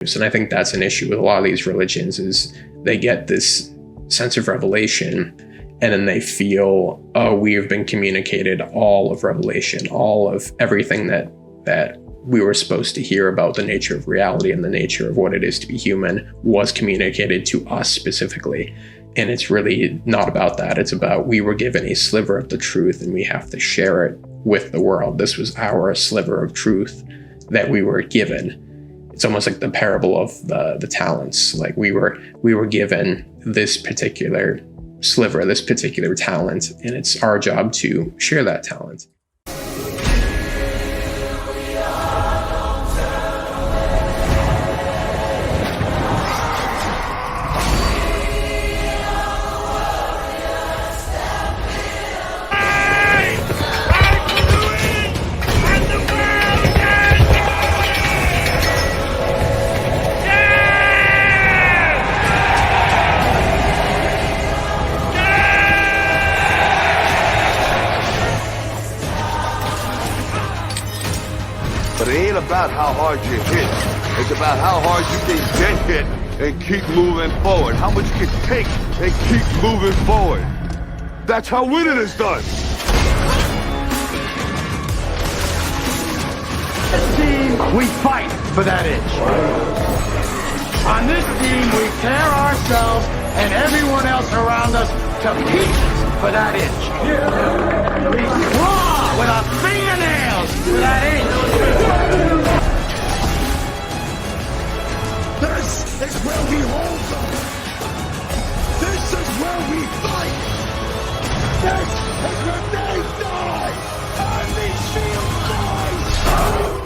And I think that's an issue with a lot of these religions, is they get this sense of revelation and then they feel, oh, we have been communicated all of revelation, all of everything that we were supposed to hear about the nature of reality and the nature of what it is to be human was communicated to us specifically. And it's really not about that. It's about, we were given a sliver of the truth and we have to share it with the world. This was our sliver of truth that we were given. It's almost like the parable of the talents. Like we were given this particular sliver, this particular talent, and it's our job to share that talent. About how hard you hit. It's about how hard you can get hit and keep moving forward. How much you can take and keep moving forward. That's how winning is done. This team, we fight for that inch. On this team, we tear ourselves and everyone else around us to pieces for that inch. We claw with our fingernails for that inch. This is where we hold them. This is where we fight. This is where they die. And these shields die.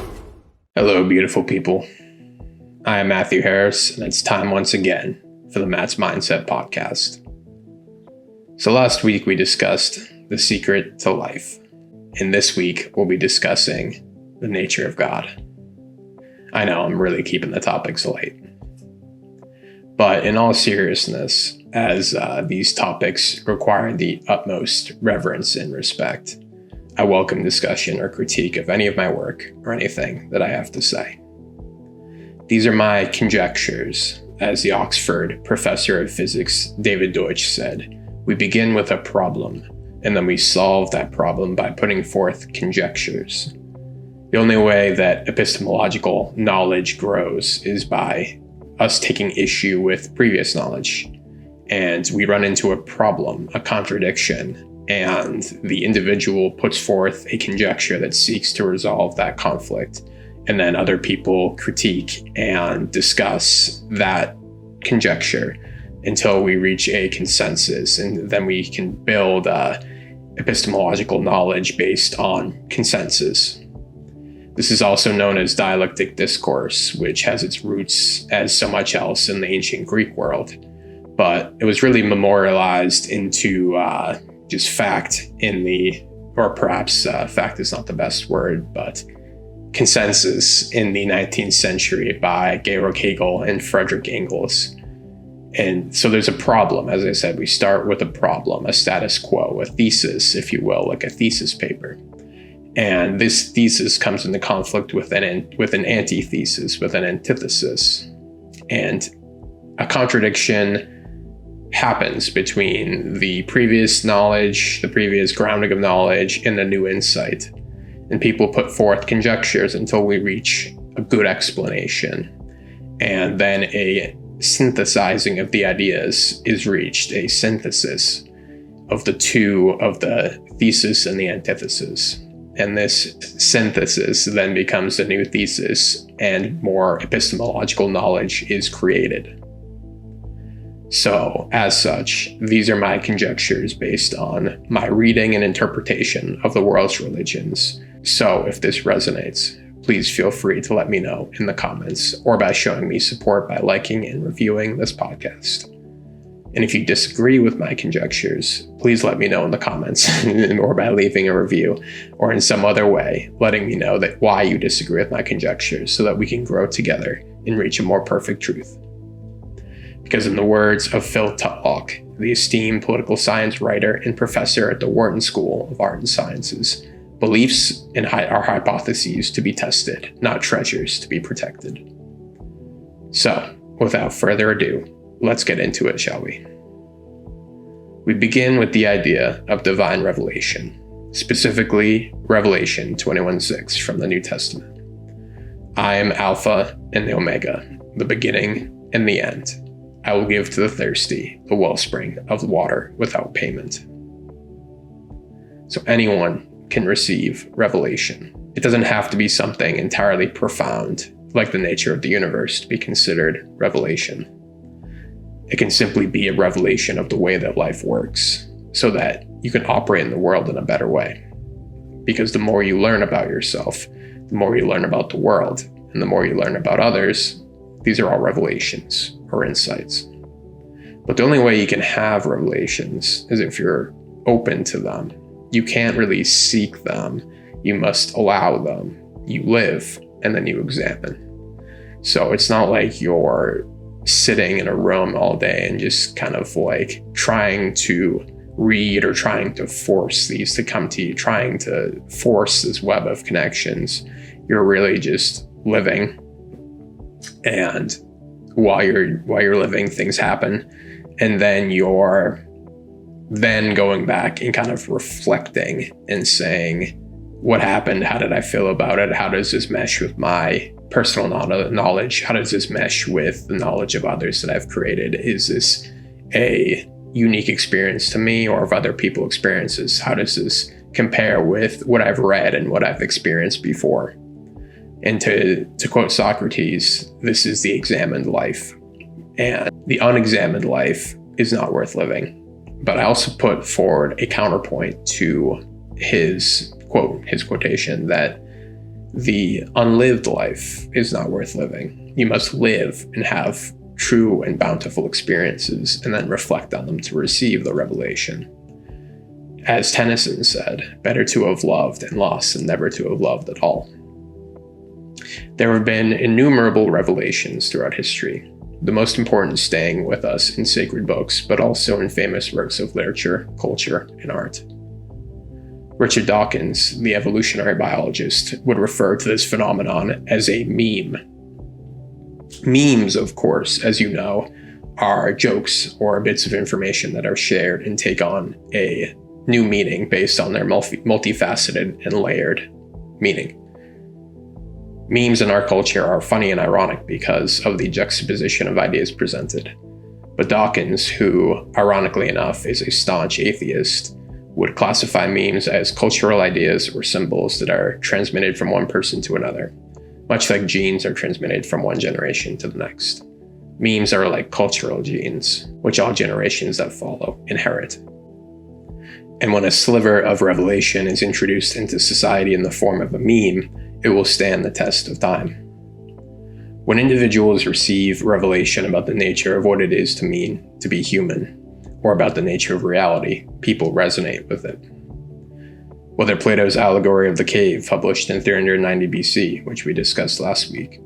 Hello, beautiful people. I am Matthew Harris, and it's time once again for the Matt's Mindset podcast. So last week we discussed the secret to life, and this week we'll be discussing the nature of God. I know I'm really keeping the topics light. But in all seriousness, as these topics require the utmost reverence and respect, I welcome discussion or critique of any of my work or anything that I have to say. These are my conjectures. As the Oxford professor of physics, David Deutsch, said, we begin with a problem, and then we solve that problem by putting forth conjectures. The only way that epistemological knowledge grows is by us taking issue with previous knowledge. And we run into a problem, a contradiction, and the individual puts forth a conjecture that seeks to resolve that conflict. And then other people critique and discuss that conjecture until we reach a consensus. And then we can build epistemological knowledge based on consensus. This is also known as dialectic discourse, which has its roots, as so much else, in the ancient Greek world. But it was really memorialized into just fact or perhaps fact is not the best word, but consensus in the 19th century by Georg Hegel and Friedrich Engels. And so there's a problem. As I said, we start with a problem, a status quo, a thesis, if you will, like a thesis paper. And this thesis comes into conflict with an antithesis, with an antithesis. And a contradiction happens between the previous knowledge, the previous grounding of knowledge, and the new insight. And people put forth conjectures until we reach a good explanation. And then a synthesizing of the ideas is reached, a synthesis of the two, of the thesis and the antithesis. And this synthesis then becomes a new thesis, and more epistemological knowledge is created. So, as such, these are my conjectures based on my reading and interpretation of the world's religions. So, if this resonates, please feel free to let me know in the comments or by showing me support by liking and reviewing this podcast. And if you disagree with my conjectures, please let me know in the comments or by leaving a review or in some other way, letting me know that why you disagree with my conjectures so that we can grow together and reach a more perfect truth. Because in the words of Phil Tutlock, the esteemed political science writer and professor at the Wharton School of Art and Sciences, beliefs are hypotheses to be tested, not treasures to be protected. So, without further ado, let's get into it, shall we? We begin with the idea of divine revelation, specifically Revelation 21:6 from the New Testament. I am Alpha and the Omega, the beginning and the end. I will give to the thirsty the wellspring of water without payment. So anyone can receive revelation. It doesn't have to be something entirely profound, like the nature of the universe, to be considered revelation. It can simply be a revelation of the way that life works, so that you can operate in the world in a better way. Because the more you learn about yourself, the more you learn about the world, and the more you learn about others, these are all revelations or insights. But the only way you can have revelations is if you're open to them. You can't really seek them. You must allow them. You live, and then you examine. So it's not like you're sitting in a room all day and just kind of like trying to read or trying to force these to come to you, trying to force this web of connections. You're really just living, and while you're living, things happen, and then you're then going back and kind of reflecting and saying, what happened? How did I feel about it? How does this mesh with my personal knowledge? How does this mesh with the knowledge of others that I've created? Is this a unique experience to me or of other people's experiences? How does this compare with what I've read and what I've experienced before? And to quote Socrates, this is the examined life. And the unexamined life is not worth living. But I also put forward a counterpoint to his quotation that the unlived life is not worth living. You must live and have true and bountiful experiences and then reflect on them to receive the revelation. As Tennyson said, better to have loved and lost than never to have loved at all. There have been innumerable revelations throughout history, the most important staying with us in sacred books, but also in famous works of literature, culture, and art. Richard Dawkins, the evolutionary biologist, would refer to this phenomenon as a meme. Memes, of course, as you know, are jokes or bits of information that are shared and take on a new meaning based on their multifaceted and layered meaning. Memes in our culture are funny and ironic because of the juxtaposition of ideas presented. But Dawkins, who, ironically enough, is a staunch atheist, would classify memes as cultural ideas or symbols that are transmitted from one person to another, much like genes are transmitted from one generation to the next. Memes are like cultural genes, which all generations that follow inherit. And when a sliver of revelation is introduced into society in the form of a meme, it will stand the test of time. When individuals receive revelation about the nature of what it is to mean to be human, or about the nature of reality, people resonate with it. Whether Plato's allegory of the cave, published in 390 BC, which we discussed last week,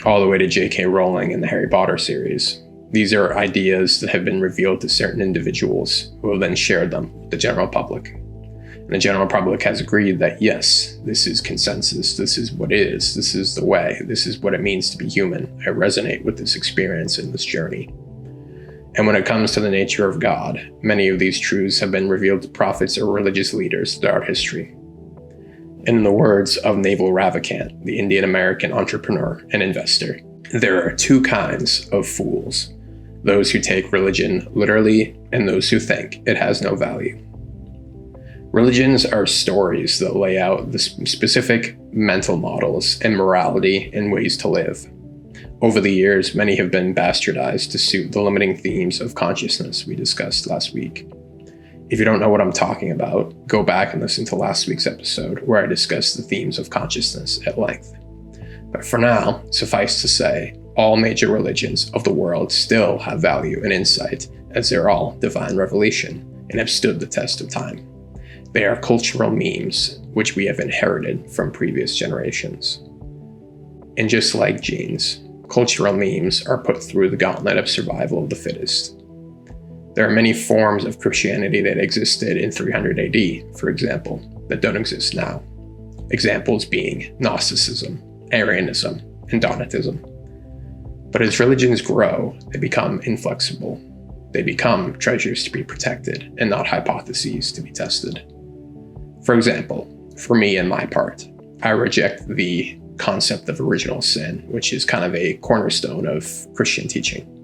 all the way to J.K. Rowling in the Harry Potter series, these are ideas that have been revealed to certain individuals who have then shared them with the general public. And the general public has agreed that yes, this is consensus, this is what is, this is the way, this is what it means to be human. I resonate with this experience and this journey. And when it comes to the nature of God, many of these truths have been revealed to prophets or religious leaders throughout history. And in the words of Naval Ravikant, the Indian-American entrepreneur and investor, there are two kinds of fools: those who take religion literally and those who think it has no value. Religions are stories that lay out the specific mental models and morality and ways to live. Over the years, many have been bastardized to suit the limiting themes of consciousness we discussed last week. If you don't know what I'm talking about, go back and listen to last week's episode where I discussed the themes of consciousness at length. But for now, suffice to say, all major religions of the world still have value and insight, as they're all divine revelation and have stood the test of time. They are cultural memes, which we have inherited from previous generations. And just like genes, cultural memes are put through the gauntlet of survival of the fittest. There are many forms of Christianity that existed in 300 AD, for example, that don't exist now. Examples being Gnosticism, Arianism, and Donatism. But as religions grow, they become inflexible. They become treasures to be protected and not hypotheses to be tested. For example, for me and my part, I reject the concept of original sin, which is kind of a cornerstone of Christian teaching.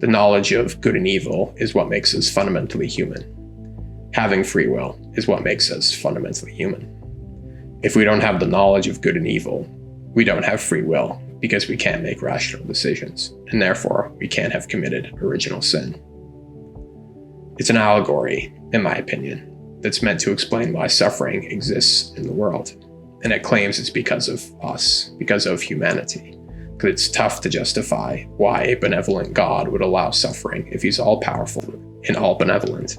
The knowledge of good and evil is what makes us fundamentally human. Having free will is what makes us fundamentally human. If we don't have the knowledge of good and evil, we don't have free will because we can't make rational decisions, and therefore we can't have committed original sin. It's an allegory, in my opinion, that's meant to explain why suffering exists in the world, and it claims it's because of us, because of humanity, because it's tough to justify why a benevolent God would allow suffering if he's all-powerful and all-benevolent.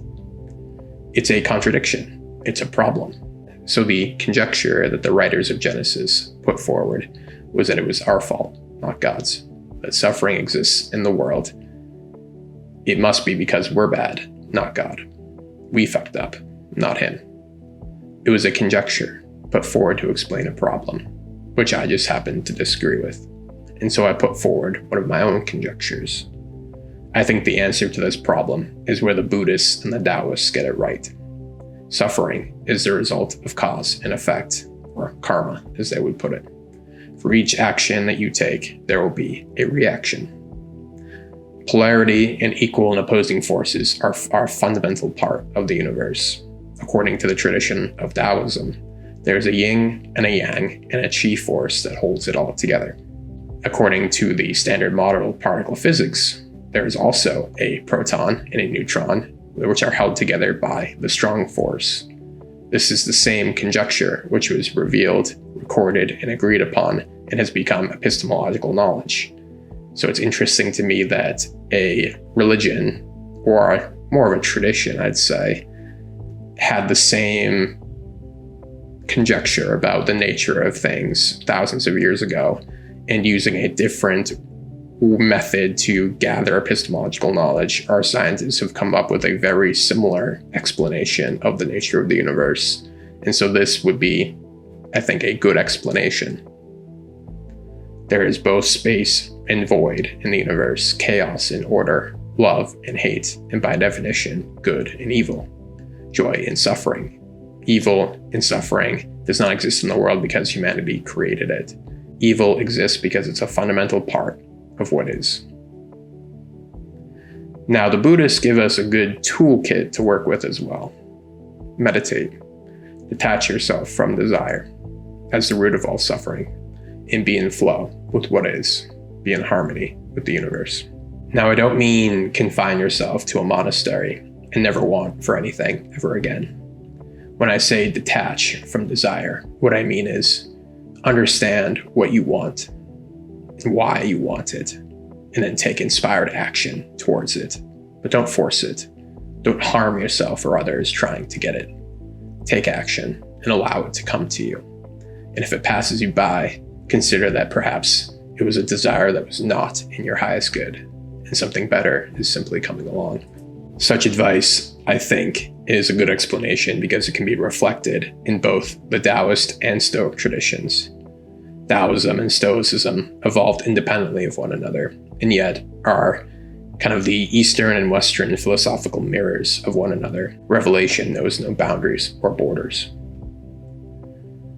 It's a contradiction. It's a problem. So the conjecture that the writers of Genesis put forward was that it was our fault, not God's. That suffering exists in the world. It must be because we're bad, not God. We fucked up, not him. It was a conjecture put forward to explain a problem, which I just happened to disagree with. And so I put forward one of my own conjectures. I think the answer to this problem is where the Buddhists and the Taoists get it right. Suffering is the result of cause and effect, or karma, as they would put it. For each action that you take, there will be a reaction. Polarity and equal and opposing forces are a fundamental part of the universe. According to the tradition of Taoism, there's a yin and a yang and a chi force that holds it all together. According to the standard model of particle physics, there is also a proton and a neutron, which are held together by the strong force. This is the same conjecture which was revealed, recorded, and agreed upon, and has become epistemological knowledge. So it's interesting to me that a religion, or more of a tradition, I'd say, had the same conjecture about the nature of things thousands of years ago, and using a different method to gather epistemological knowledge, our scientists have come up with a very similar explanation of the nature of the universe. And so this would be, I think, a good explanation. There is both space and void in the universe, chaos and order, love and hate, and by definition, good and evil, joy and suffering. Evil and suffering does not exist in the world because humanity created it. Evil exists because it's a fundamental part of what is. Now, the Buddhists give us a good toolkit to work with as well. Meditate. Detach yourself from desire as the root of all suffering, and be in flow with what is. Be in harmony with the universe. Now, I don't mean confine yourself to a monastery and never want for anything ever again. When I say detach from desire, what I mean is understand what you want and why you want it, and then take inspired action towards it. But don't force it. Don't harm yourself or others trying to get it. Take action and allow it to come to you. And if it passes you by, consider that perhaps it was a desire that was not in your highest good, and something better is simply coming along. Such advice, I think, is a good explanation because it can be reflected in both the Taoist and Stoic traditions. Taoism and Stoicism evolved independently of one another, and yet are kind of the Eastern and Western philosophical mirrors of one another. Revelation knows no boundaries or borders.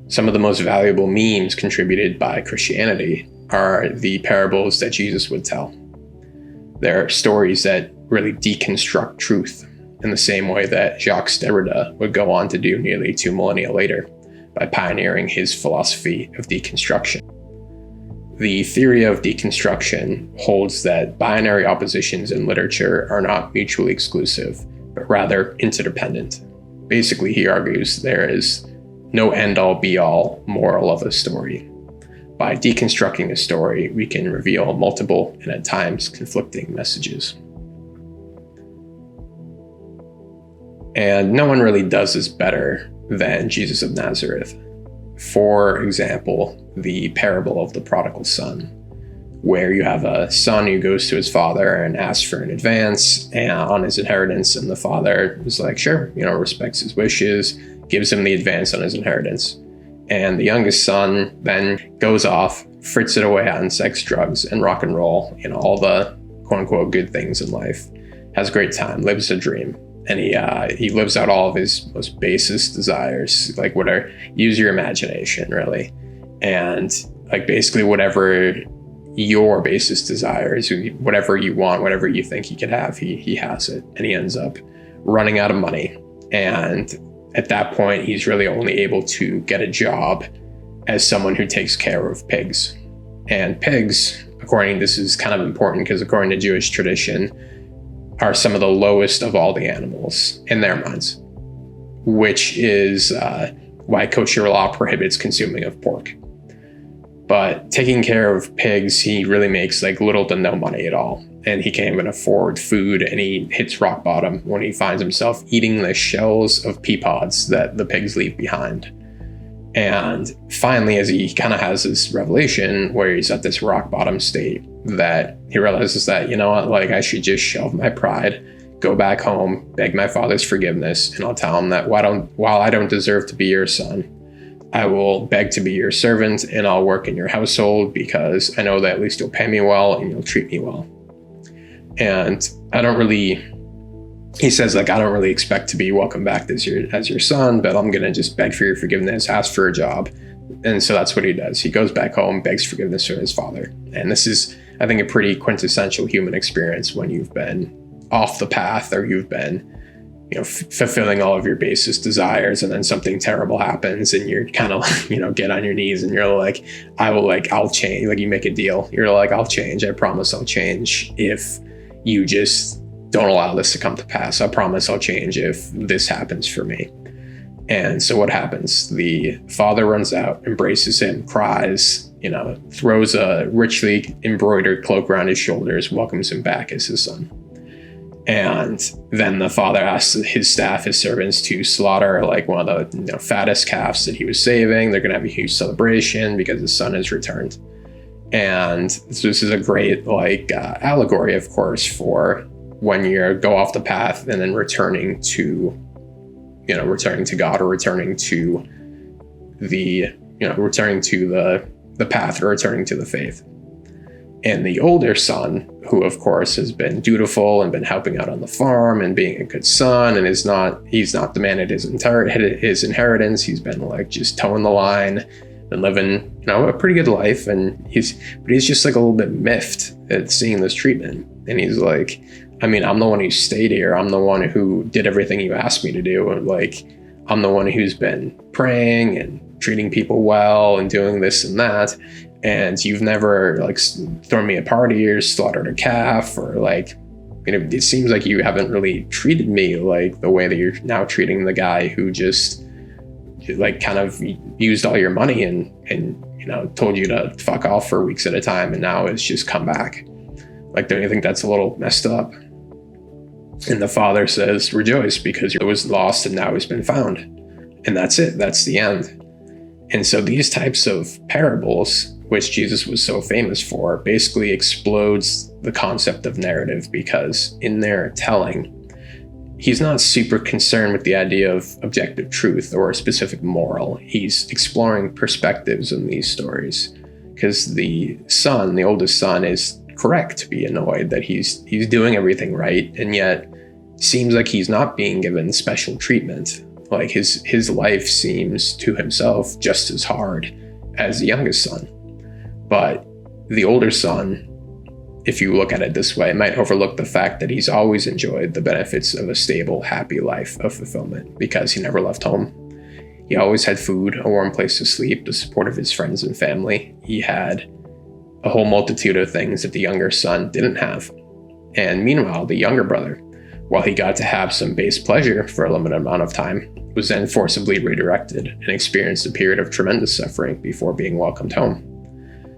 Some of the most valuable memes contributed by Christianity are the parables that Jesus would tell. They're stories that really deconstruct truth in the same way that Jacques Derrida would go on to do nearly 2 millennia later by pioneering his philosophy of deconstruction. The theory of deconstruction holds that binary oppositions in literature are not mutually exclusive, but rather interdependent. Basically, he argues there is no end-all be-all moral of a story. By deconstructing a story, we can reveal multiple and at times conflicting messages. And no one really does this better than Jesus of Nazareth. For example, the parable of the prodigal son, where you have a son who goes to his father and asks for an advance on his inheritance, and the father is like, sure, respects his wishes, gives him the advance on his inheritance. And the youngest son then goes off, frits it away on sex, drugs, and rock and roll, all the quote unquote good things in life, has a great time, lives a dream. And he lives out all of his most basest desires, like whatever, use your imagination, really. And like basically whatever your basest desires, whatever you want, whatever you think he could have, he has it. And he ends up running out of money. And at that point, he's really only able to get a job as someone who takes care of pigs. And pigs, this is kind of important because according to Jewish tradition, are some of the lowest of all the animals in their minds, which is why kosher law prohibits consuming of pork. But taking care of pigs, he really makes like little to no money at all. And he can't even afford food, and he hits rock bottom when he finds himself eating the shells of pea pods that the pigs leave behind. And finally, as he kind of has this revelation where he's at this rock bottom state, that he realizes that, like I should just shelve my pride, go back home, beg my father's forgiveness, and I'll tell him that while I don't deserve to be your son, I will beg to be your servant, and I'll work in your household because I know that at least you'll pay me well and you'll treat me well. And he says, like, I don't really expect to be welcomed back as your son, but I'm going to just beg for your forgiveness, ask for a job. And so that's what he does. He goes back home, begs forgiveness from his father. And this is, I think, a pretty quintessential human experience when you've been off the path, or you've been, fulfilling all of your basest desires, and then something terrible happens and you're kind of, get on your knees and you're like, I'll change. Like, you make a deal. You're like, I'll change. I promise I'll change if you just don't allow this to come to pass. I promise I'll change if this happens for me. And so what happens? The father runs out, embraces him, cries, throws a richly embroidered cloak around his shoulders, welcomes him back as his son. And then the father asks his staff, his servants, to slaughter like one of the fattest calves that he was saving. They're going to have a huge celebration because his son has returned. And so this is a great allegory, of course, for when you go off the path and then returning to God, or returning to the path, or returning to the faith. And the older son, who of course has been dutiful and been helping out on the farm and being a good son, and he's not demanded his inheritance. He's been just towing the line and living, a pretty good life. And he's just like a little bit miffed at seeing this treatment. And he's like, I'm the one who stayed here. I'm the one who did everything you asked me to do. And I'm the one who's been praying and treating people well and doing this and that. And you've never thrown me a party or slaughtered a calf, or it seems like you haven't really treated me like the way that you're now treating the guy who just kind of used all your money and told you to fuck off for weeks at a time, and now it's just come back. Don't you think that's a little messed up? And the father says, rejoice, because it was lost and now it's been found. And that's it. That's the end. And so these types of parables, which Jesus was so famous for, basically explodes the concept of narrative, because in their telling, he's not super concerned with the idea of objective truth or a specific moral. He's exploring perspectives in these stories, because the oldest son, is correct to be annoyed that he's doing everything right, and yet seems like he's not being given special treatment. His life seems to himself just as hard as the youngest son. But the older son, if you look at it this way, might overlook the fact that he's always enjoyed the benefits of a stable, happy life of fulfillment, because he never left home. He always had food, a warm place to sleep, the support of his friends and family. He had a whole multitude of things that the younger son didn't have. And meanwhile, the younger brother, while he got to have some base pleasure for a limited amount of time, was then forcibly redirected and experienced a period of tremendous suffering before being welcomed home.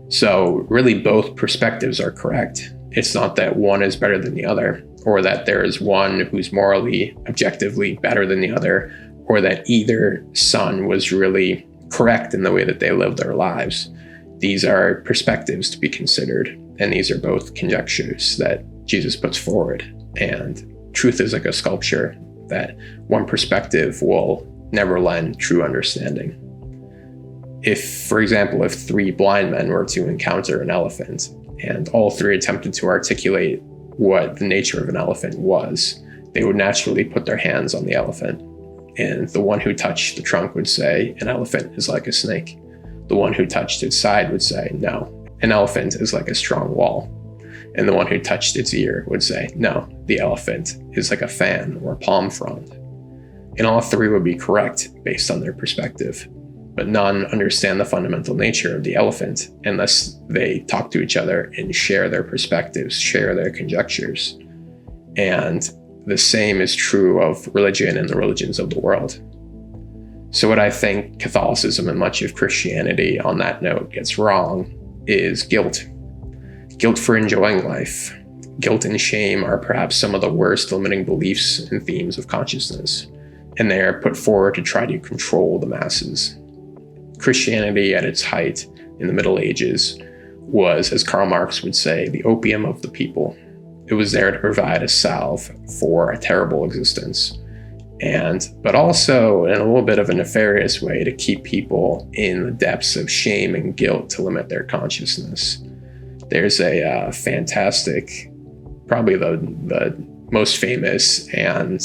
So really, both perspectives are correct. It's not that one is better than the other, or that there is one who's morally, objectively better than the other, or that either son was really correct in the way that they lived their lives. These are perspectives to be considered, and these are both conjectures that Jesus puts forward. And truth is like a sculpture, that one perspective will never lend true understanding. If, for example, if 3 blind men were to encounter an elephant and all 3 attempted to articulate what the nature of an elephant was, they would naturally put their hands on the elephant. And the one who touched the trunk would say, an elephant is like a snake. The one who touched its side would say, no, an elephant is like a strong wall. And the one who touched its ear would say, no, the elephant is like a fan or a palm frond. And all 3 would be correct based on their perspective. But none understand the fundamental nature of the elephant unless they talk to each other and share their perspectives, share their conjectures. And the same is true of religion and the religions of the world. So what I think Catholicism and much of Christianity on that note gets wrong is guilt. Guilt for enjoying life. Guilt and shame are perhaps some of the worst limiting beliefs and themes of consciousness, and they are put forward to try to control the masses. Christianity at its height in the Middle Ages was, as Karl Marx would say, the opium of the people. It was there to provide a salve for a terrible existence, but also in a little bit of a nefarious way to keep people in the depths of shame and guilt to limit their consciousness. There's a fantastic, probably the most famous and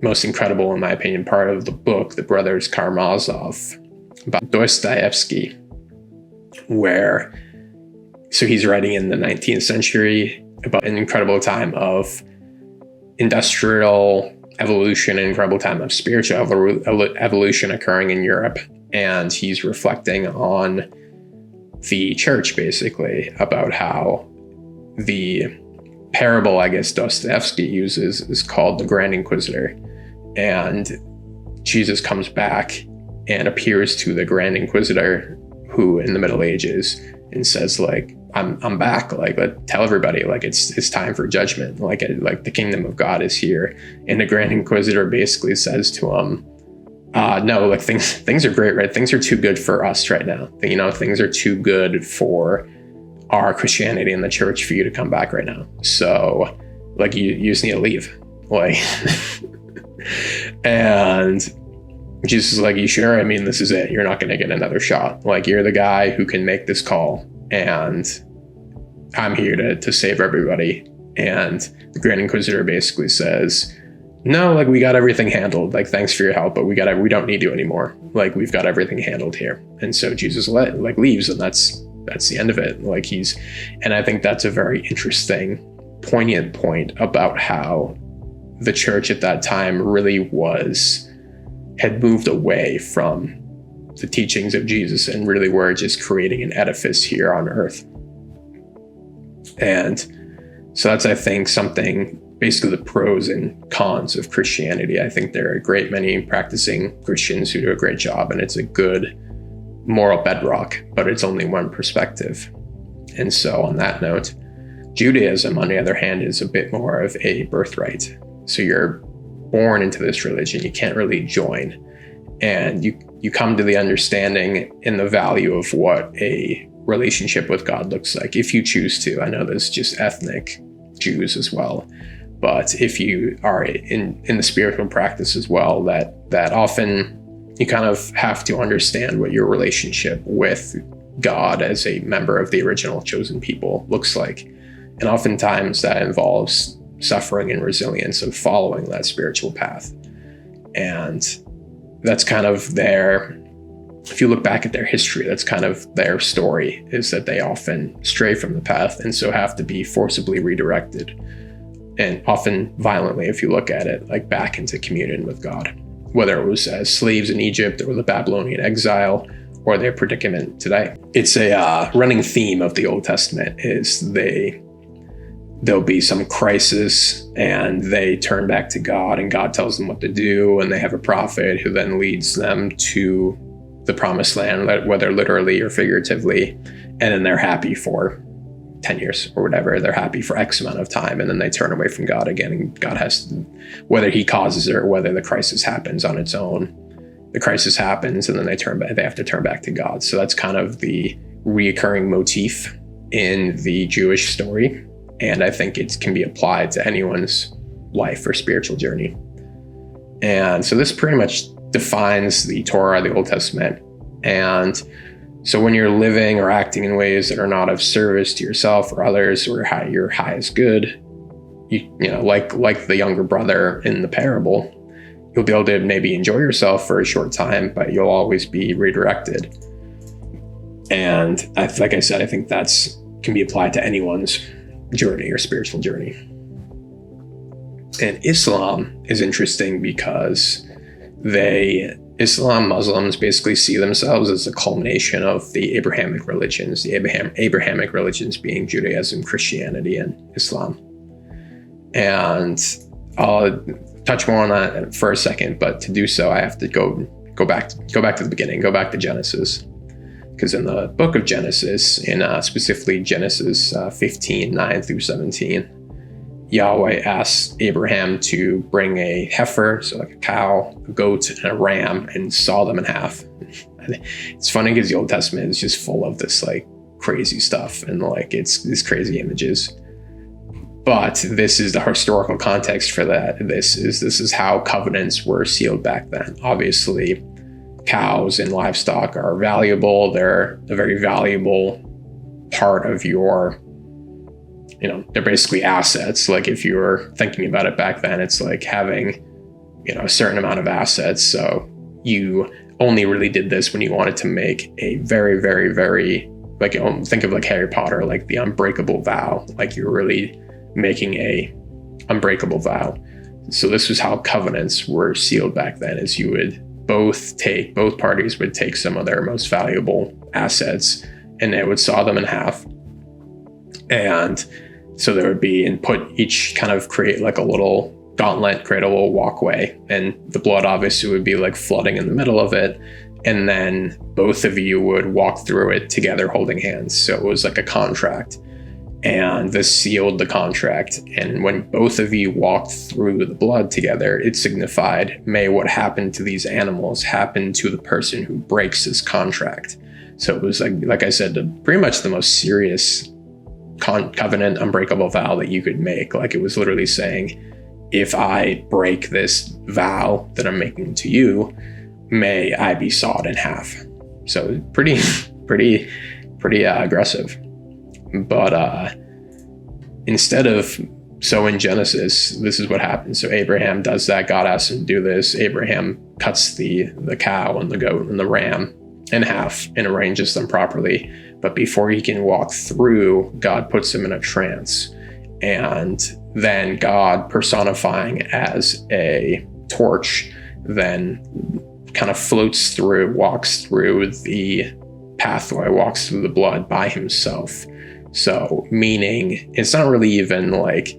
most incredible, in my opinion, part of the book, The Brothers Karamazov, about Dostoevsky, so he's writing in the 19th century about an incredible time of industrial evolution, an incredible time of spiritual evolution occurring in Europe. And he's reflecting on the church, basically, about how the parable, I guess, Dostoevsky uses is called the Grand Inquisitor. And Jesus comes back and appears to the Grand Inquisitor, who in the Middle Ages, and says, like, I'm back, like, tell everybody, like, it's time for judgment, like the kingdom of God is here. And the Grand Inquisitor basically says to him, no, like, things are great, right? Things are too good for us right now. You know, things are too good for our Christianity and the church for you to come back right now. So, like, you just need to leave, like. And Jesus is like, you sure? I mean, this is it. You're not going to get another shot. Like, you're the guy who can make this call, and I'm here to save everybody. And the Grand Inquisitor basically says, no, like, we got everything handled. Like, thanks for your help, but we don't need you anymore. Like, we've got everything handled here. And so Jesus leaves, and that's the end of it. Like, and I think that's a very interesting, poignant point about how the church at that time really had moved away from the teachings of Jesus and really were just creating an edifice here on earth. And so that's, I think, something, basically the pros and cons of Christianity. I think there are a great many practicing Christians who do a great job, and it's a good moral bedrock, but it's only one perspective. And so on that note, Judaism, on the other hand, is a bit more of a birthright. So you're born into this religion, you can't really join. And you come to the understanding and the value of what a relationship with God looks like, if you choose to. I know there's just ethnic Jews as well. But if you are in the spiritual practice as well, that often you kind of have to understand what your relationship with God as a member of the original chosen people looks like. And oftentimes that involves suffering and resilience of following that spiritual path. And that's kind of if you look back at their history, that's kind of their story, is that they often stray from the path and so have to be forcibly redirected, and often violently, if you look at it, like back into communion with God, whether it was as slaves in Egypt or the Babylonian exile or their predicament today. It's a running theme of the Old Testament is there'll be some crisis and they turn back to God, and God tells them what to do, and they have a prophet who then leads them to the promised land, whether literally or figuratively, and then they're happy for 10 years or whatever. They're happy for X amount of time, and then they turn away from God again, and God has to, whether he causes it or whether the crisis happens on its own, the crisis happens, and then they have to turn back to God. So that's kind of the reoccurring motif in the Jewish story. And I think it can be applied to anyone's life or spiritual journey. And so this pretty much defines the Torah, the Old Testament, And so when you're living or acting in ways that are not of service to yourself or others, or your highest good, you know, like the younger brother in the parable, you'll be able to maybe enjoy yourself for a short time, but you'll always be redirected. And like I said, I think that's can be applied to anyone's journey or spiritual journey. And Islam is interesting because Muslims basically see themselves as a culmination of the Abrahamic religions, the Abrahamic religions being Judaism, Christianity, and Islam. And I'll touch more on that for a second, but to do so, I have to go back to the beginning, go back to Genesis. Because in the book of Genesis, in specifically Genesis 15, 9 through 17, Yahweh asks Abraham to bring a heifer, so like a cow, a goat, and a ram, and saw them in half. It's funny because the Old Testament is just full of this like crazy stuff, and like it's these crazy images. But this is the historical context for that. This is how covenants were sealed back then. Obviously, cows and livestock are valuable. They're a very valuable part of your, you know, they're basically assets. Like if you were thinking about it back then, it's like having, you know, a certain amount of assets. So you only really did this when you wanted to make a very, very, very, like, think of like Harry Potter, like the unbreakable vow, like you're really making a unbreakable vow. So this was how covenants were sealed back then, is you would both parties would take some of their most valuable assets and they would saw them in half. And so there would be, and put each kind of create like a little gauntlet, create a little walkway, and the blood obviously would be like flooding in the middle of it. And then both of you would walk through it together holding hands. So it was like a contract. And this sealed the contract. And when both of you walked through the blood together, it signified, may what happened to these animals happen to the person who breaks this contract. So it was like I said, pretty much the most serious covenant, unbreakable vow that you could make. Like it was literally saying, if I break this vow that I'm making to you, may I be sawed in half. So pretty aggressive. But instead of, so in Genesis, this is what happens. So Abraham does that. God asks him to do this. Abraham cuts the cow and the goat and the ram in half and arranges them properly. But before he can walk through, God puts him in a trance. And then God, personifying as a torch, then kind of floats through, walks through the pathway, walks through the blood by himself. So meaning it's not really even like,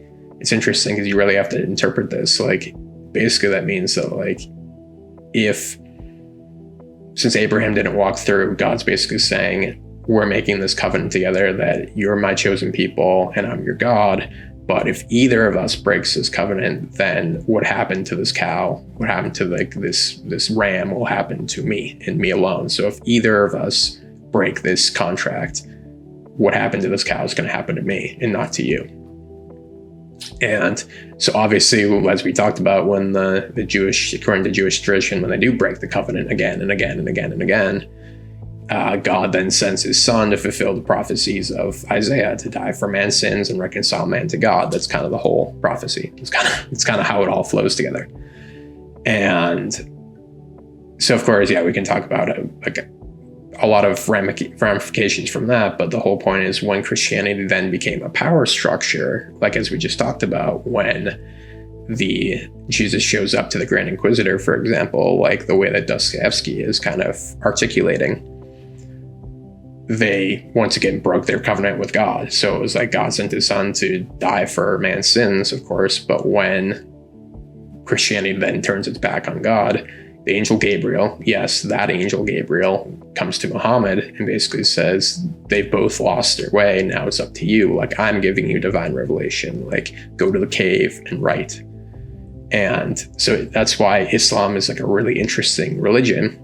it's interesting because you really have to interpret this. Like basically that means that like, since Abraham didn't walk through, God's basically saying, we're making this covenant together that you're my chosen people and I'm your God. But if either of us breaks this covenant, then what happened to this cow, what happened to like this ram will happen to me and me alone. So if either of us break this contract, what happened to this cow is going to happen to me and not to you. And so obviously, as we talked about, when the Jewish, according to Jewish tradition, when they do break the covenant again and again and again and again, God then sends his son to fulfill the prophecies of Isaiah, to die for man's sins and reconcile man to God. That's kind of the whole prophecy. It's kind of how it all flows together. And so, of course, yeah, we can talk about a lot of ramifications from that, but the whole point is when Christianity then became a power structure, like as we just talked about, when Jesus shows up to the Grand Inquisitor, for example, like the way that Dostoevsky is kind of articulating, they once again broke their covenant with God. So it was like God sent his son to die for man's sins, of course, but when Christianity then turns its back on God, the angel Gabriel, yes, that angel Gabriel comes to Muhammad and basically says, they've both lost their way. Now it's up to you. Like, I'm giving you divine revelation. Like, go to the cave and write. And so that's why Islam is like a really interesting religion.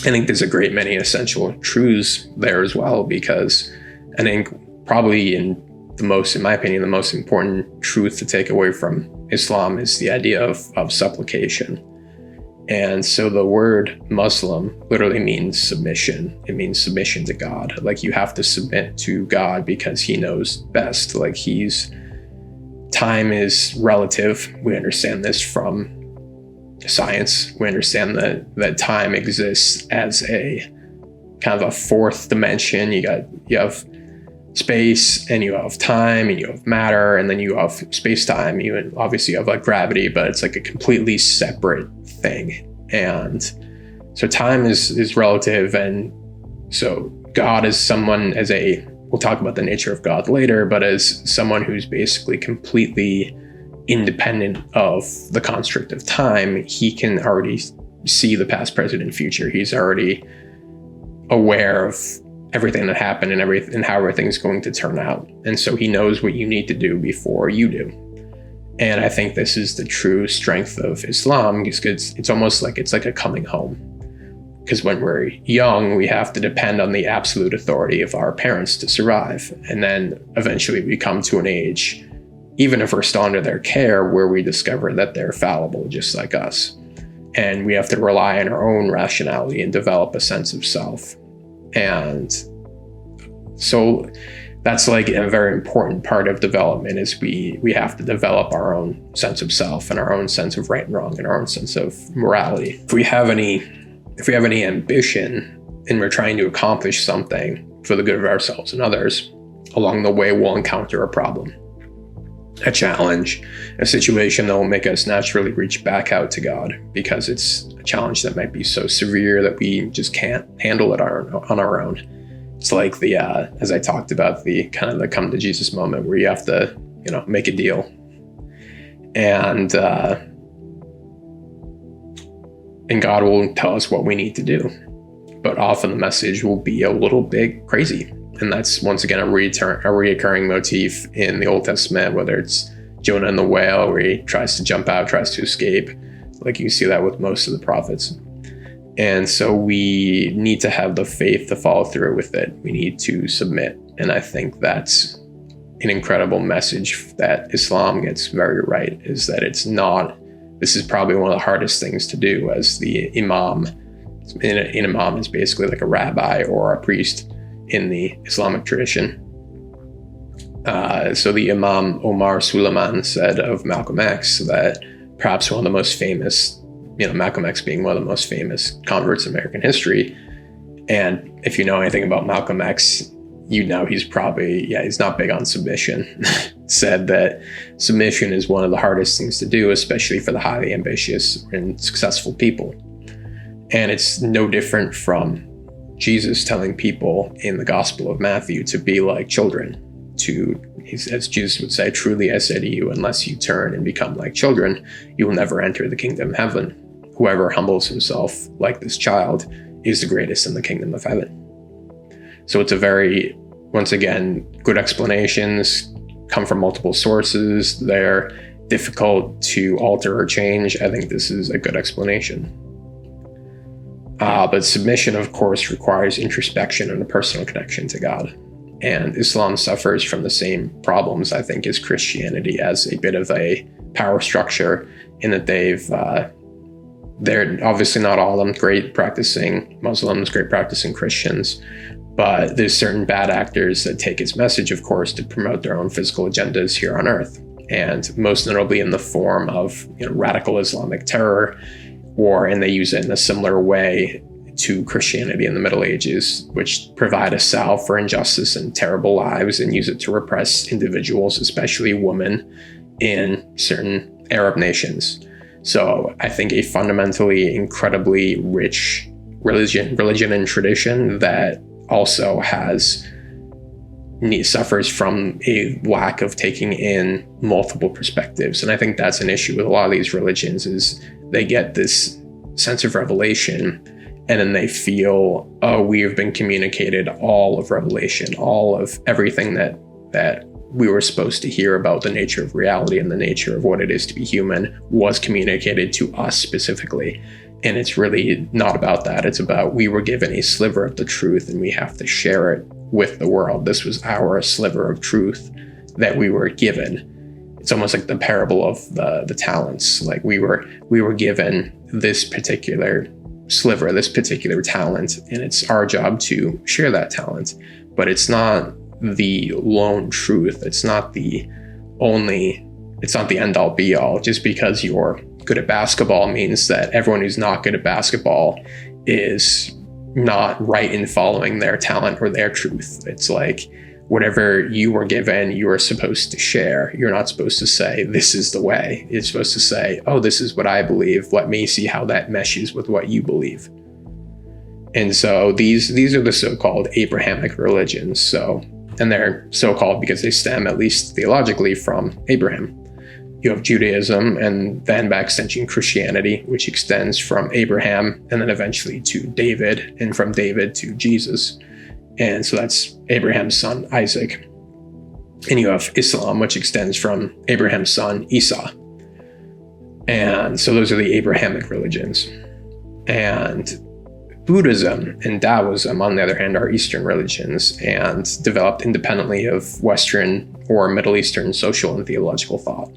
I think there's a great many essential truths there as well, because I think probably in my opinion, the most important truth to take away from Islam is the idea of supplication. And so the word Muslim literally means submission. It means submission to God. Like, you have to submit to God because he knows best. Like, time is relative. We understand this from science. We understand that time exists as a kind of a fourth dimension. You have space, and you have time, and you have matter, and then you have space-time. You obviously have like gravity, but it's like a completely separate thing. And so time is relative, and so God is someone we'll talk about the nature of God later, but as someone who's basically completely independent of the construct of time. He can already see the past, present, and future. He's already aware of everything that happened and how everything's going to turn out. And so he knows what you need to do before you do. And I think this is the true strength of Islam, because it's almost like it's like a coming home. Because when we're young, we have to depend on the absolute authority of our parents to survive. And then eventually we come to an age, even if we're still under their care, where we discover that they're fallible just like us. And we have to rely on our own rationality and develop a sense of self. And so that's like a very important part of development, is we have to develop our own sense of self and our own sense of right and wrong and our own sense of morality. If we have any ambition and we're trying to accomplish something for the good of ourselves and others, along the way we'll encounter a problem, a challenge, a situation that will make us naturally reach back out to God, because it's a challenge that might be so severe that we just can't handle it on our own. It's like the, as I talked about, the kind of the come to Jesus moment where you have to, make a deal. And God will tell us what we need to do. But often the message will be a little bit crazy. And that's, once again, a reoccurring motif in the Old Testament, whether it's Jonah and the whale, where he tries to jump out, tries to escape. Like, you see that with most of the prophets. And so we need to have the faith to follow through with it. We need to submit. And I think that's an incredible message that Islam gets very right, is that this is probably one of the hardest things to do, as the imam. An imam is basically like a rabbi or a priest in the Islamic tradition. So the Imam Omar Suleiman said of Malcolm X that perhaps one of the most famous, Malcolm X being one of the most famous converts in American history. And if you know anything about Malcolm X, he's not big on submission. Said that submission is one of the hardest things to do, especially for the highly ambitious and successful people. And it's no different from Jesus telling people in the Gospel of Matthew to be like children. As Jesus would say, truly I say to you, unless you turn and become like children, you will never enter the kingdom of heaven. Whoever humbles himself like this child is the greatest in the kingdom of heaven. So it's a very, once again, good explanations, come from multiple sources. They're difficult to alter or change. I think this is a good explanation. But submission, of course, requires introspection and a personal connection to God. And Islam suffers from the same problems, I think, as Christianity, as a bit of a power structure, in that they're obviously not all of them great practicing Muslims, great practicing Christians, but there's certain bad actors that take its message, of course, to promote their own physical agendas here on earth. And most notably in the form of radical Islamic terror, and they use it in a similar way to Christianity in the Middle Ages, which provide a salve for injustice and terrible lives and use it to repress individuals, especially women, in certain Arab nations. So I think a fundamentally incredibly rich religion and tradition that also suffers from a lack of taking in multiple perspectives. And I think that's an issue with a lot of these religions, is they get this sense of revelation and then they feel, we have been communicated all of revelation, all of everything that we were supposed to hear about the nature of reality and the nature of what it is to be human was communicated to us specifically. And it's really not about that. It's about, we were given a sliver of the truth and we have to share it with the world. This was our sliver of truth that we were given. it's almost like the parable of the talents. Like we were given this particular sliver, this particular talent, and it's our job to share that talent. But it's not the lone truth. It's not the end all be all. Just because you're good at basketball means that everyone who's not good at basketball is not right in following their talent or their truth. It's like whatever you were given, you are supposed to share. You're not supposed to say, this is the way. You're supposed to say, oh, this is what I believe. Let me see how that meshes with what you believe. And so these are the so-called Abrahamic religions. So, and they're so-called because they stem, at least theologically, from Abraham. You have Judaism, and then by extension Christianity, which extends from Abraham and then eventually to David, and from David to Jesus. And so that's Abraham's son, Isaac. And you have Islam, which extends from Abraham's son, Esau. And so those are the Abrahamic religions. And Buddhism and Taoism, on the other hand, are Eastern religions and developed independently of Western or Middle Eastern social and theological thought.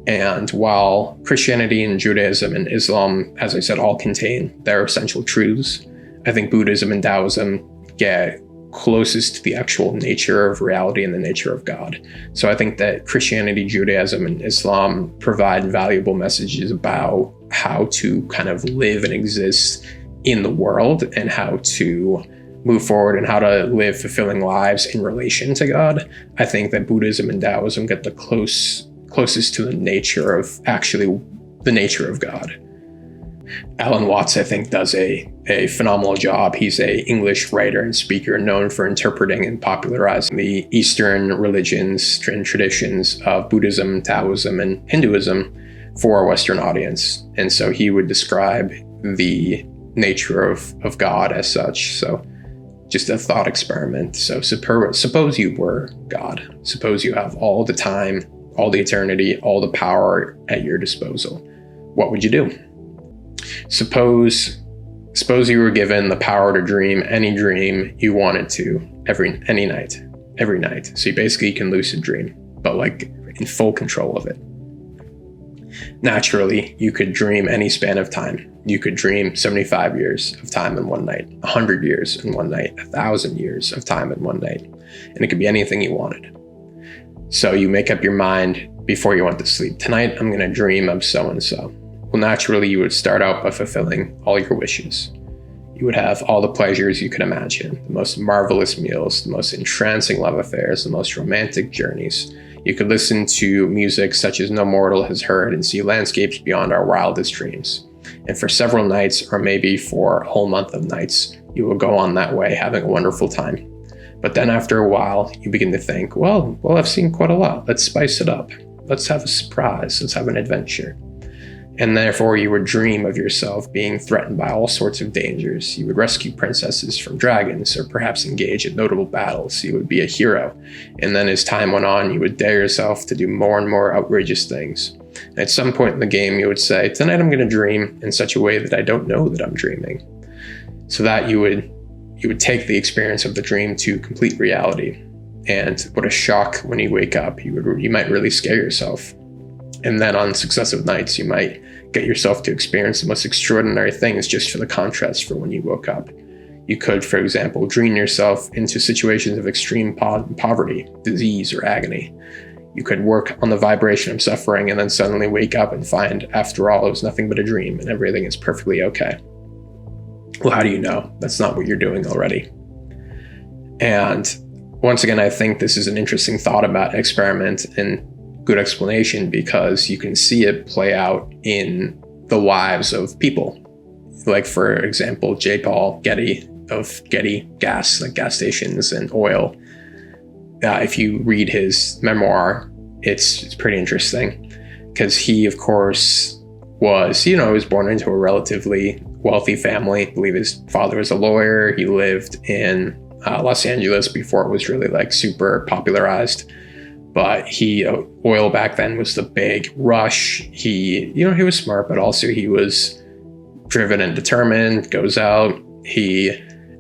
And while Christianity and Judaism and Islam, as I said, all contain their essential truths, I think Buddhism and Taoism get closest to the actual nature of reality and the nature of God. So I think that Christianity, Judaism, and Islam provide valuable messages about how to kind of live and exist in the world and how to move forward and how to live fulfilling lives in relation to God. I think that Buddhism and Taoism get the closest to the nature of God. Alan Watts, I think, does a phenomenal job. He's an English writer and speaker known for interpreting and popularizing the Eastern religions and traditions of Buddhism, Taoism, and Hinduism for a Western audience. And so he would describe the nature of God as such. So just a thought experiment. So suppose you were God. Suppose you have all the time, all the eternity, all the power at your disposal. What would you do? Suppose you were given the power to dream any dream you wanted to every night. So you basically can lucid dream, but like in full control of it. Naturally, you could dream any span of time. You could dream 75 years of time in one night, 100 years in one night, 1,000 years of time in one night. And it could be anything you wanted. So you make up your mind before you went to sleep. Tonight, I'm going to dream of so-and-so. Well, naturally, you would start out by fulfilling all your wishes. You would have all the pleasures you could imagine, the most marvelous meals, the most entrancing love affairs, the most romantic journeys. You could listen to music such as no mortal has heard and see landscapes beyond our wildest dreams. And for several nights, or maybe for a whole month of nights, you will go on that way, having a wonderful time. But then after a while, you begin to think, well, I've seen quite a lot. Let's spice it up. Let's have a surprise. Let's have an adventure. And therefore, you would dream of yourself being threatened by all sorts of dangers. You would rescue princesses from dragons, or perhaps engage in notable battles. You would be a hero. And then as time went on, you would dare yourself to do more and more outrageous things. And at some point in the game, you would say, tonight I'm going to dream in such a way that I don't know that I'm dreaming. So that you would take the experience of the dream to complete reality. And what a shock when you wake up. You might really scare yourself. And then on successive nights, you might get yourself to experience the most extraordinary things just for the contrast for when you woke up. You could, for example, dream yourself into situations of extreme poverty, disease, or agony. You could work on the vibration of suffering and then suddenly wake up and find, after all, it was nothing but a dream and everything is perfectly okay. Well, how do you know? That's not what you're doing already. And once again, I think this is an interesting thought about experiment and good explanation because you can see it play out in the lives of people. Like, for example, J. Paul Getty of Getty Gas, like gas stations and oil. If you read his memoir, it's pretty interesting because he, of course, was born into a relatively wealthy family. I believe his father was a lawyer. He lived in Los Angeles before it was really like super popularized. But oil back then was the big rush. He was smart, but also he was driven and determined, goes out. He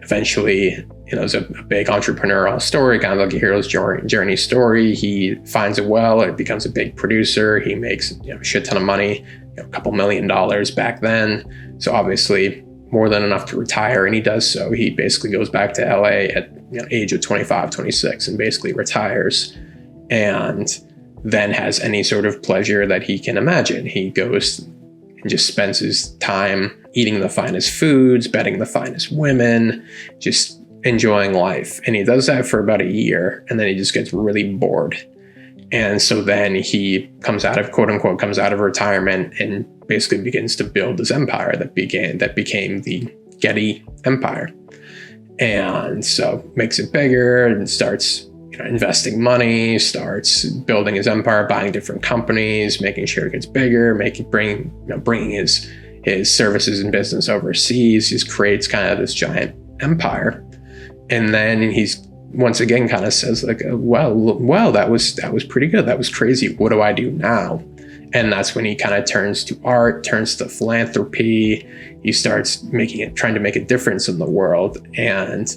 eventually is a big entrepreneurial story, kind of like a hero's journey story. He finds it well, it becomes a big producer. He makes a shit ton of money, a couple $1 million back then. So obviously more than enough to retire. And he does so. He basically goes back to LA at age of 25, 26 and basically retires, and then has any sort of pleasure that he can imagine. He goes and just spends his time eating the finest foods, betting the finest women, just enjoying life. And he does that for about a year, and then he just gets really bored. And so then he comes out of, quote unquote, comes out of retirement and basically begins to build this empire that became the Getty Empire. And so makes it bigger and starts investing money, starts building his empire, buying different companies, making sure it gets bigger, bringing his services and business overseas. He creates kind of this giant empire. And then he's once again kind of says like, well, that was pretty good. That was crazy. What do I do now? And that's when he kind of turns to art, turns to philanthropy. He starts trying to make a difference in the world. And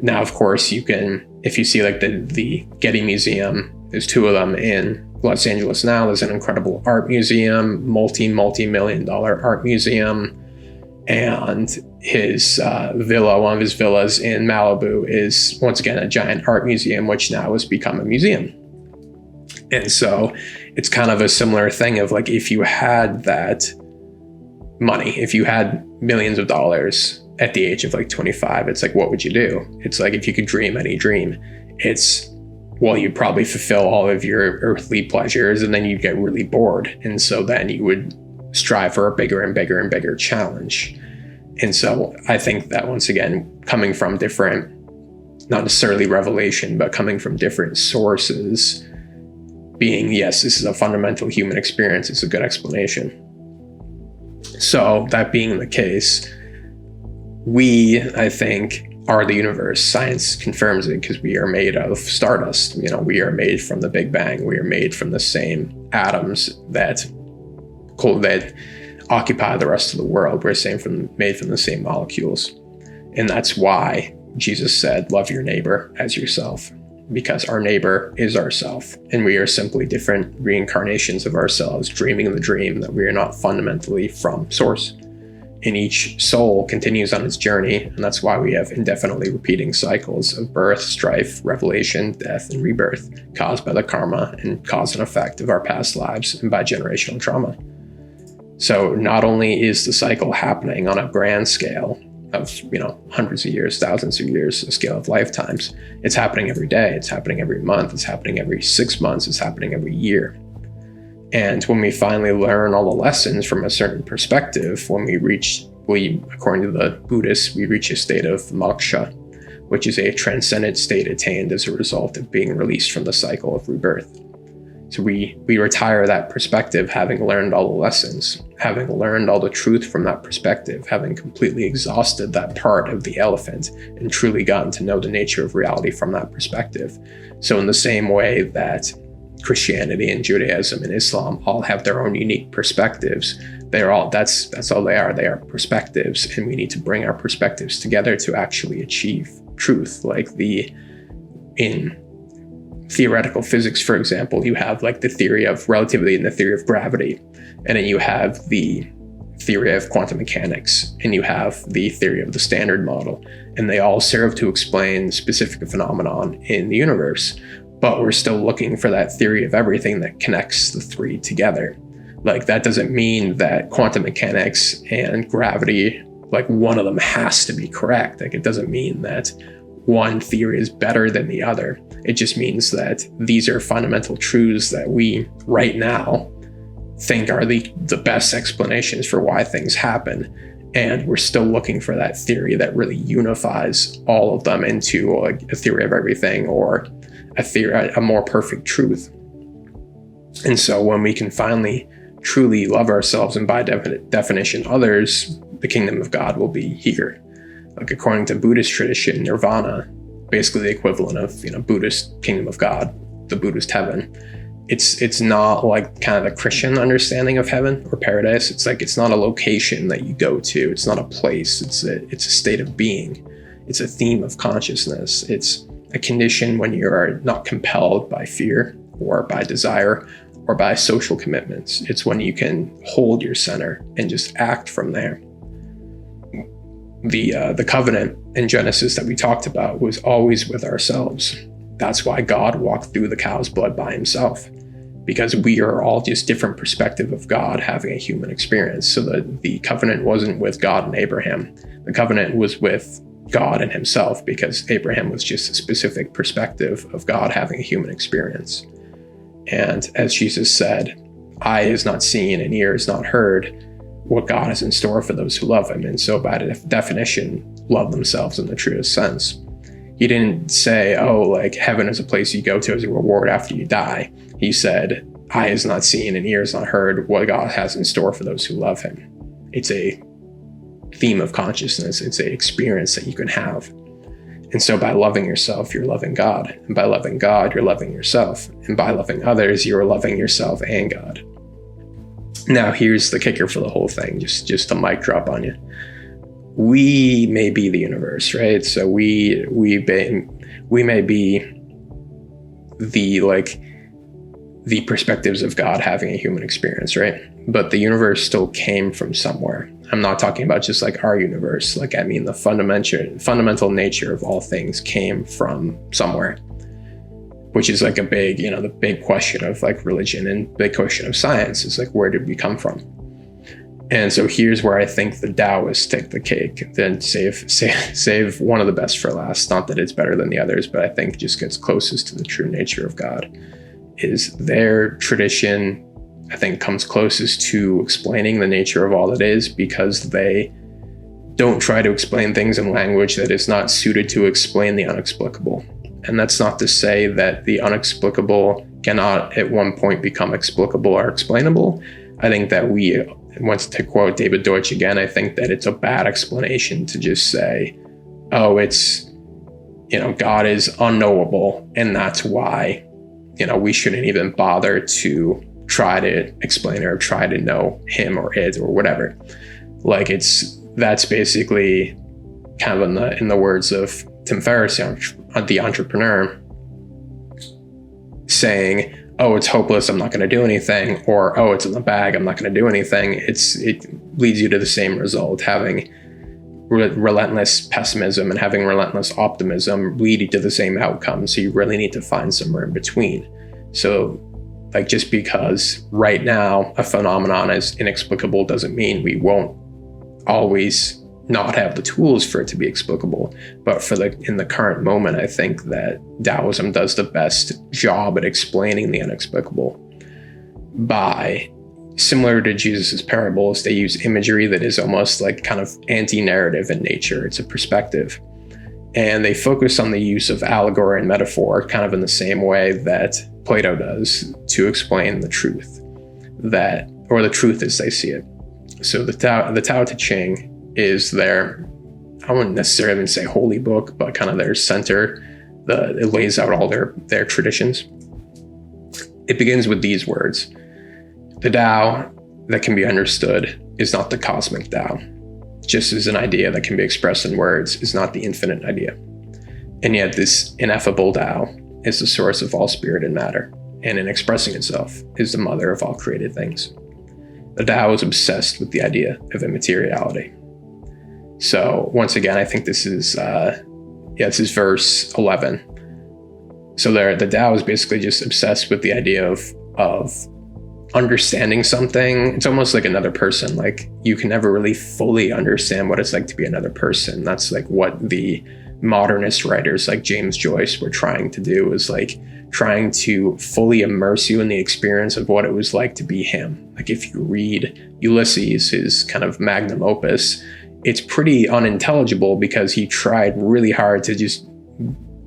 now, of course, you can, if you see like the Getty Museum, there's two of them in Los Angeles now. There's an incredible art museum, multi-million-dollar art museum. And his villa, one of his villas in Malibu, is once again a giant art museum, which now has become a museum. And so it's kind of a similar thing of like, if you had that money, if you had millions of dollars at the age of like 25, it's like, what would you do? It's like, if you could dream any dream, you'd probably fulfill all of your earthly pleasures, and then you'd get really bored. And so then you would strive for a bigger and bigger and bigger challenge. And so I think that once again, coming from different, not necessarily revelation, but coming from different sources, being, yes, this is a fundamental human experience, it's a good explanation. So that being the case, we, I think, are the universe. Science confirms it because we are made of stardust. We are made from the Big Bang. We are made from the same atoms that occupy the rest of the world. We're made from the same molecules. And that's why Jesus said, love your neighbor as yourself, because our neighbor is ourself. And we are simply different reincarnations of ourselves, dreaming the dream that we are not fundamentally from source. And each soul continues on its journey. And that's why we have indefinitely repeating cycles of birth, strife, revelation, death, and rebirth, caused by the karma and cause and effect of our past lives and by generational trauma. So not only is the cycle happening on a grand scale of, hundreds of years, thousands of years, a scale of lifetimes, it's happening every day, it's happening every month, it's happening every 6 months, it's happening every year. And when we finally learn all the lessons from a certain perspective, according to the Buddhists, we reach a state of moksha, which is a transcendent state attained as a result of being released from the cycle of rebirth. So we retire that perspective, having learned all the lessons, having learned all the truth from that perspective, having completely exhausted that part of the elephant and truly gotten to know the nature of reality from that perspective. So in the same way that Christianity and Judaism and Islam all have their own unique perspectives, that's all they are. They are perspectives, and we need to bring our perspectives together to actually achieve truth. Like in theoretical physics, for example, you have like the theory of relativity and the theory of gravity, and then you have the theory of quantum mechanics, and you have the theory of the standard model, and they all serve to explain specific phenomenon in the universe. But we're still looking for that theory of everything that connects the three together. Like, that doesn't mean that quantum mechanics and gravity, like one of them has to be correct. Like, it doesn't mean that one theory is better than the other. It just means that these are fundamental truths that we right now think are the best explanations for why things happen. And we're still looking for that theory that really unifies all of them into a theory of everything, or a more perfect truth. And so when we can finally truly love ourselves and by definition others, the kingdom of God will be here. Like, according to Buddhist tradition, nirvana, basically the equivalent of, Buddhist kingdom of God, the Buddhist heaven. It's not like kind of the Christian understanding of heaven or paradise. It's like, it's not a location that you go to. It's not a place. It's a state of being. It's a theme of consciousness. It's a condition when you are not compelled by fear or by desire or by social commitments. It's when you can hold your center and just act from there. The covenant in Genesis that we talked about was always with ourselves. That's why God walked through the cow's blood by himself, because we are all just different perspective of God having a human experience. So the covenant wasn't with God and Abraham. The covenant was with God and himself, because Abraham was just a specific perspective of God having a human experience. And as Jesus said, eye is not seen and ear is not heard what God has in store for those who love him. And so by definition, love themselves in the truest sense. He didn't say, oh, like heaven is a place you go to as a reward after you die. He said, eye is not seen and ear is not heard what God has in store for those who love him. It's a theme of consciousness. It's an experience that you can have. And so by loving yourself, you're loving God. And by loving God, you're loving yourself. And by loving others, you're loving yourself and God. Now, here's the kicker for the whole thing, just a mic drop on you. We may be the universe, right? So we may be the perspectives of God having a human experience, right? But the universe still came from somewhere. I'm not talking about just like our universe. Like, I mean, the fundamental nature of all things came from somewhere, which is like a big, the big question of like religion and big question of science is like, where did we come from? And so here's where I think the Taoists take the cake, then save one of the best for last. Not that it's better than the others, but I think just gets closest to the true nature of God. Is their tradition, I think, comes closest to explaining the nature of all that is, because they don't try to explain things in language that is not suited to explain the unexplicable. And that's not to say that the unexplicable cannot at one point become explicable or explainable. I think that once to quote David Deutsch again, I think that it's a bad explanation to just say, oh, it's, God is unknowable, and that's why, we shouldn't even bother to try to explain or try to know him or it or whatever. Like that's basically kind of in the words of Tim Ferriss, the entrepreneur, saying, oh, it's hopeless, I'm not going to do anything, or oh, it's in the bag, I'm not going to do anything. It leads you to the same result, having relentless pessimism and having relentless optimism lead you to the same outcome. So you really need to find somewhere in between. So like, just because right now a phenomenon is inexplicable doesn't mean we won't always not have the tools for it to be explicable. But in the current moment, I think that Taoism does the best job at explaining the unexplicable by, similar to Jesus's parables, they use imagery that is almost like kind of anti-narrative in nature. It's a perspective. And they focus on the use of allegory and metaphor kind of in the same way that Plato does to explain the truth, or the truth as they see it. So the Tao Te Ching is their, I wouldn't necessarily even say holy book, but kind of their center. It lays out all their traditions. It begins with these words: the Tao that can be understood is not the cosmic Tao, just as an idea that can be expressed in words is not the infinite idea. And yet this ineffable Tao is the source of all spirit and matter, and in expressing itself is the mother of all created things. The Tao is obsessed with the idea of immateriality. So once again, I think this is verse 11. So the Tao is basically just obsessed with the idea of understanding something. It's almost like another person. Like, you can never really fully understand what it's like to be another person. That's like what the modernist writers like James Joyce were trying to do, is like trying to fully immerse you in the experience of what it was like to be him. Like, if you read Ulysses, his kind of magnum opus, it's pretty unintelligible because he tried really hard to just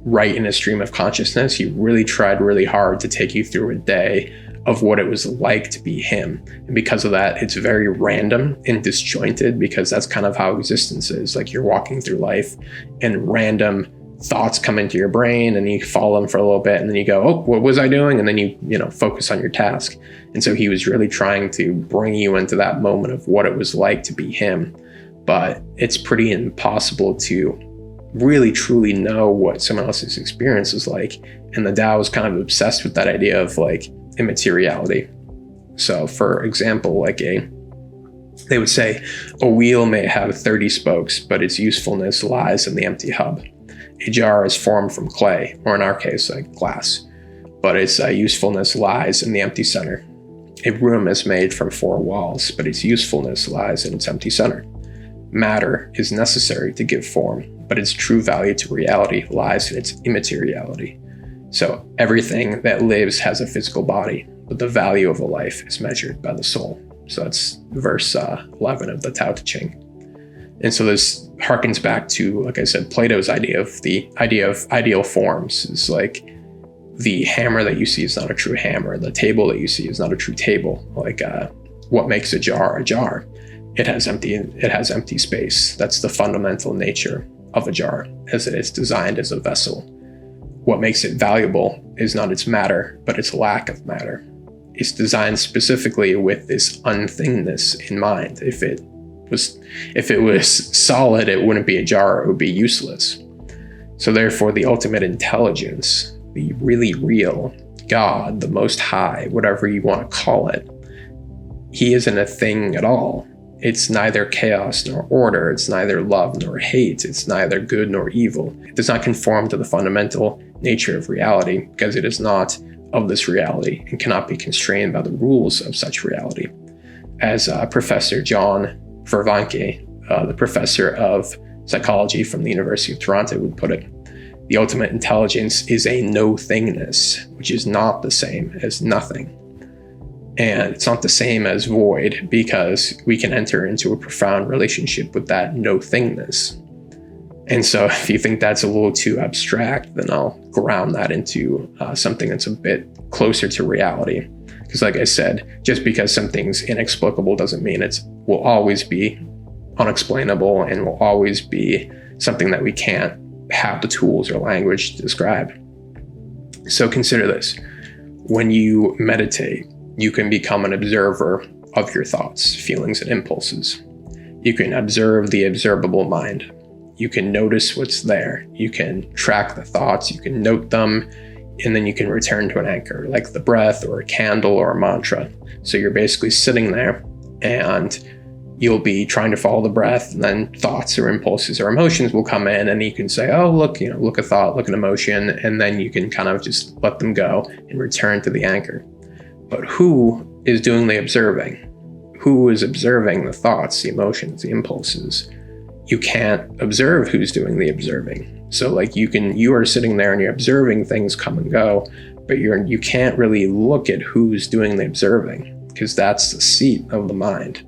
write in a stream of consciousness. He really tried really hard to take you through a day of what it was like to be him. And because of that, it's very random and disjointed, because that's kind of how existence is. Like, you're walking through life and random thoughts come into your brain and you follow them for a little bit, and then you go, oh, what was I doing? And then you focus on your task. And so he was really trying to bring you into that moment of what it was like to be him. But it's pretty impossible to really truly know what someone else's experience is like. And the Tao is kind of obsessed with that idea of like immateriality. So for example, they would say a wheel may have 30 spokes, but its usefulness lies in the empty hub. A jar is formed from clay, or in our case, like glass, but its usefulness lies in the empty center. A room is made from 4 walls, but its usefulness lies in its empty center. Matter is necessary to give form, but its true value to reality lies in its immateriality. So everything that lives has a physical body, but the value of a life is measured by the soul. So that's verse 11 of the Tao Te Ching. And so this harkens back to, like I said, Plato's idea of the idea of ideal forms. Is like the hammer that you see is not a true hammer. The table that you see is not a true table. Like what makes a jar? It has empty space. That's the fundamental nature of a jar, as it is designed as a vessel. What makes it valuable is not its matter, but its lack of matter. It's designed specifically with this unthingness in mind. If it was solid, it wouldn't be a jar, it would be useless. So therefore, the ultimate intelligence, the really real God, the Most High, whatever you want to call it, he isn't a thing at all. It's neither chaos nor order. It's neither love nor hate. It's neither good nor evil. It does not conform to the fundamental nature of reality because it is not of this reality and cannot be constrained by the rules of such reality. As Professor John Vervanke, the professor of psychology from the University of Toronto, would put it, the ultimate intelligence is a no-thingness, which is not the same as nothing. And it's not the same as void because we can enter into a profound relationship with that no-thingness. And so if you think that's a little too abstract, then I'll ground that into something that's a bit closer to reality. Because like I said, just because something's inexplicable doesn't mean it will always be unexplainable and will always be something that we can't have the tools or language to describe. So consider this. When you meditate, you can become an observer of your thoughts, feelings, and impulses. You can observe the observable mind. You can notice what's there. You can track the thoughts, you can note them, and then you can return to an anchor, like the breath or a candle or a mantra. So you're basically sitting there and you'll be trying to follow the breath, and then thoughts or impulses or emotions will come in, and you can say, oh, look a thought, look an emotion, and then you can kind of just let them go and return to the anchor. But who is doing the observing? Who is observing the thoughts, the emotions, the impulses? You can't observe who's doing the observing. So like you are sitting there and you're observing things come and go, but you can't really look at who's doing the observing because that's the seat of the mind.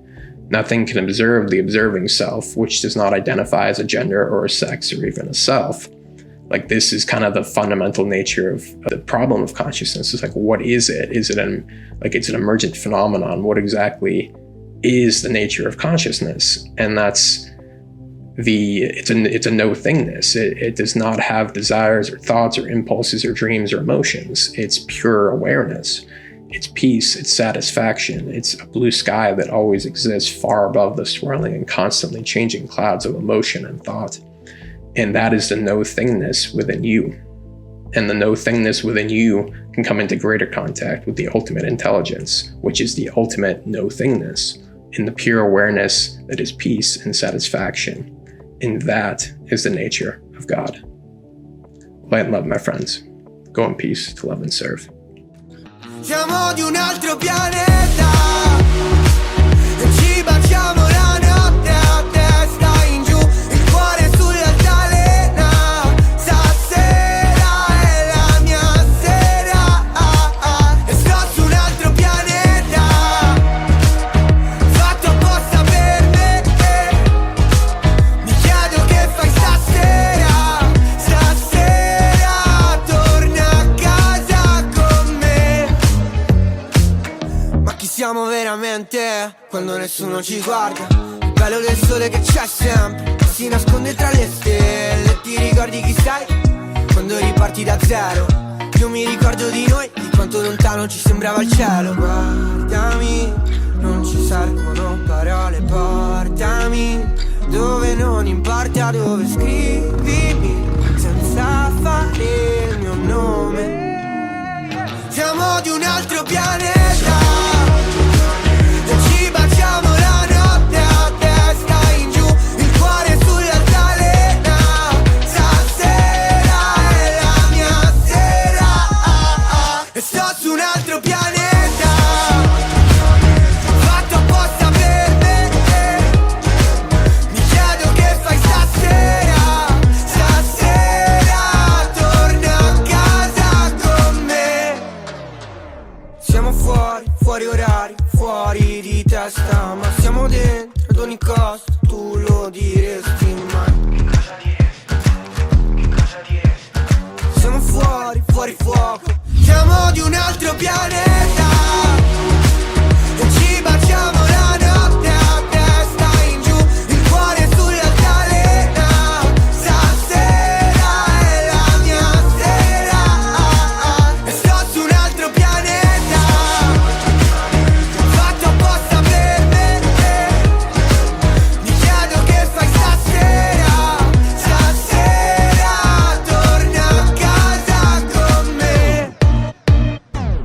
Nothing can observe the observing self, which does not identify as a gender or a sex or even a self. Like this is kind of the fundamental nature of the problem of consciousness. It's like, what is it? Is it it's an emergent phenomenon? What exactly is the nature of consciousness? And that's it's a no-thingness. It does not have desires or thoughts or impulses or dreams or emotions. It's pure awareness. It's peace, it's satisfaction, it's a blue sky that always exists far above the swirling and constantly changing clouds of emotion and thought. And that is the no-thingness within you. And the no-thingness within you can come into greater contact with the ultimate intelligence, which is the ultimate no-thingness, in the pure awareness that is peace and satisfaction. And that is the nature of God. Light and love, my friends. Go in peace to love and serve. Siamo di un altro pianeta e ci baciamo la notte a testa in giù, il cuore sull'altalena. Stasera è la mia sera e sto su un altro pianeta fatto apposta per me. Mi chiedo che fai stasera, stasera torna a casa con me. Ma chi siamo veramente quando nessuno ci guarda? Il bello del sole che c'è sempre, che si nasconde tra le stelle. Ti ricordi chi sei quando riparti da zero? Io mi ricordo di noi, di quanto lontano ci sembrava il cielo. Guardami, non ci servono parole, portami dove non importa dove scrivimi, senza fare il mio nome. Siamo di un altro pianeta e ci baciamo la notte a testa in giù, il cuore sull'altalena. Stasera è la mia sera, e sto su un altro pianeta, fatto apposta per me. Mi chiedo che fai stasera, stasera torna a casa con me. Siamo fuori, fuori orari, fuori di testa, ma siamo dentro ad ogni cosa, tu lo diresti mai. Siamo fuori, fuori fuoco, siamo di un altro pianeta.